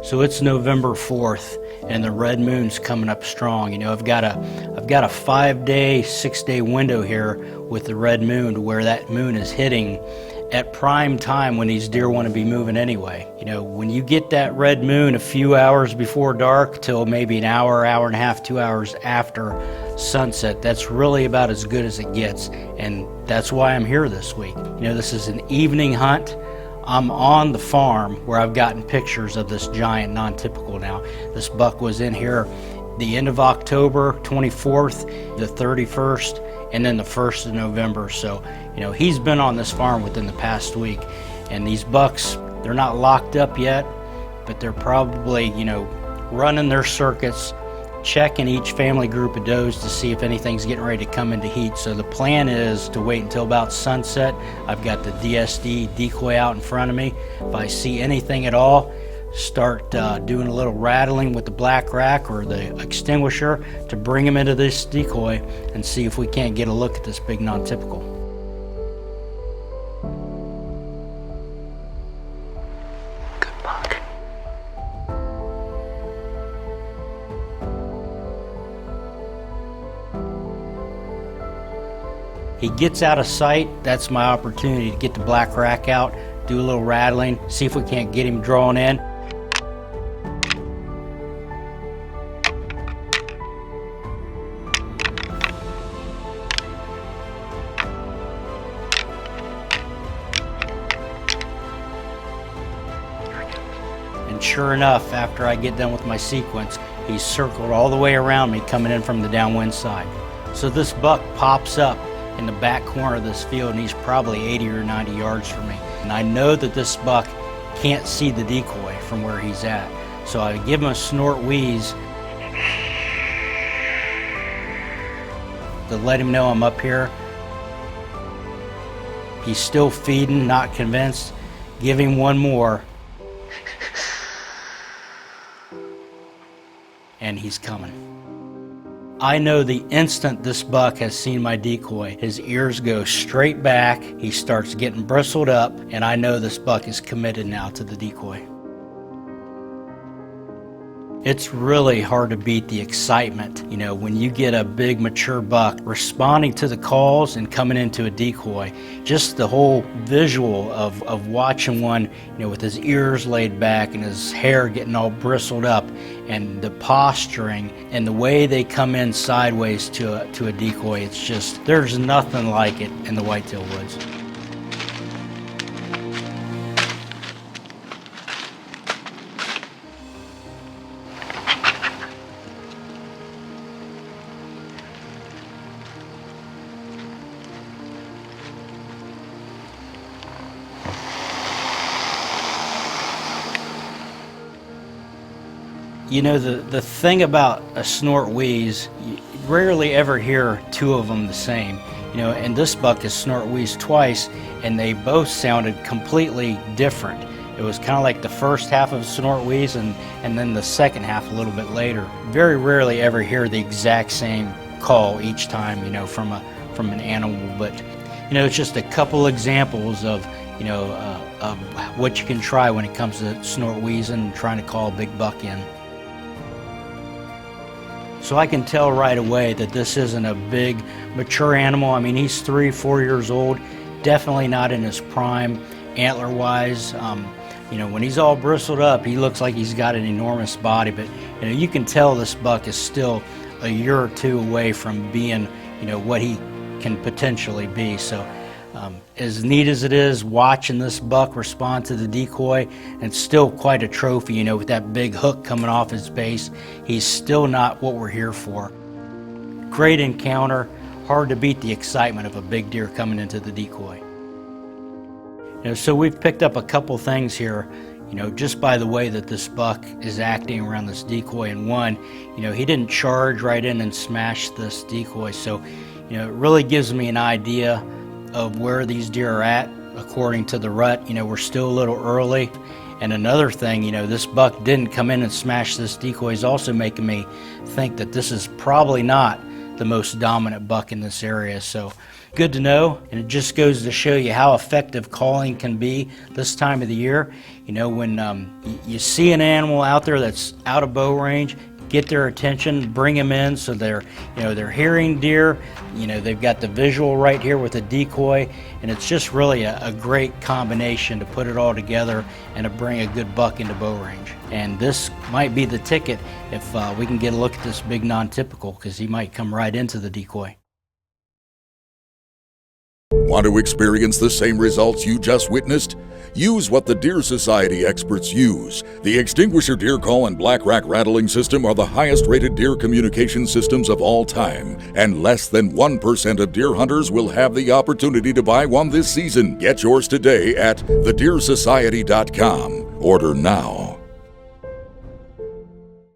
So it's November 4th and the red moon's coming up strong. You know, I've got a 5-day, 6-day window here with the red moon to where that moon is hitting at prime time when these deer want to be moving anyway. You know, when you get that red moon a few hours before dark till maybe an hour, hour and a half, 2 hours after sunset, that's really about as good as it gets. And that's why I'm here this week. You know, this is an evening hunt. I'm on the farm where I've gotten pictures of this giant non-typical now. This buck was in here the end of October, 24th, the 31st, and then the 1st of November. So, you know, he's been on this farm within the past week. And these bucks, they're not locked up yet, but they're probably, you know, running their circuits, checking each family group of does to see if anything's getting ready to come into heat. So the plan is to wait until about sunset. I've got the DSD decoy out in front of me. If I see anything at all, start doing a little rattling with the black rack or the extinguisher to bring him into this decoy and see if we can't get a look at this big non-typical. Good buck. He gets out of sight, that's my opportunity to get the black rack out, do a little rattling, see if we can't get him drawn in. And sure enough, after I get done with my sequence, he's circled all the way around me coming in from the downwind side. So this buck pops up in the back corner of this field and he's probably 80 or 90 yards from me. And I know that this buck can't see the decoy from where he's at. So I give him a snort wheeze to let him know I'm up here. He's still feeding, not convinced. Give him one more. And he's coming. I know the instant this buck has seen my decoy, his ears go straight back, he starts getting bristled up, and I know this buck is committed now to the decoy. It's really hard to beat the excitement, you know, when you get a big mature buck responding to the calls and coming into a decoy. Just the whole visual of watching one, you know, with his ears laid back and his hair getting all bristled up, and the posturing and the way they come in sideways to a decoy. It's just, there's nothing like it in the whitetail woods. You know, the thing about a snort wheeze, you rarely ever hear two of them the same. You know, and this buck has snort wheezed twice, and they both sounded completely different. It was kind of like the first half of a snort wheeze and then the second half a little bit later. Very rarely ever hear the exact same call each time, you know, from an animal. But, you know, it's just a couple examples of, you know, of what you can try when it comes to snort wheezing and trying to call a big buck in. So I can tell right away that this isn't a big, mature animal. I mean, he's 3-4 years old, definitely not in his prime, antler-wise. You know, when he's all bristled up, he looks like he's got an enormous body, but, you know, you can tell this buck is still a year or two away from being, you know, what he can potentially be. So as neat as it is watching this buck respond to the decoy, it's still quite a trophy, you know, with that big hook coming off his base. He's still not what we're here for. Great encounter, hard to beat the excitement of a big deer coming into the decoy. You know, so we've picked up a couple things here, you know, just by the way that this buck is acting around this decoy. And one, you know, he didn't charge right in and smash this decoy, so, you know, it really gives me an idea of where these deer are at according to the rut. You know, we're still a little early. And another thing, you know, this buck didn't come in and smash this decoy is also making me think that this is probably not the most dominant buck in this area. So good to know, and it just goes to show you how effective calling can be this time of the year. You know, when you see an animal out there that's out of bow range, get their attention, bring them in so they're hearing deer. You know, they've got the visual right here with a decoy, and it's just really a great combination to put it all together and to bring a good buck into bow range. And this might be the ticket if we can get a look at this big non-typical, because he might come right into the decoy. Want to experience the same results you just witnessed? Use what the Deer Society experts use. The Extinguisher Deer Call and Black Rack Rattling System are the highest rated deer communication systems of all time, and less than 1% of deer hunters will have the opportunity to buy one this season. Get yours today at thedeersociety.com. Order now.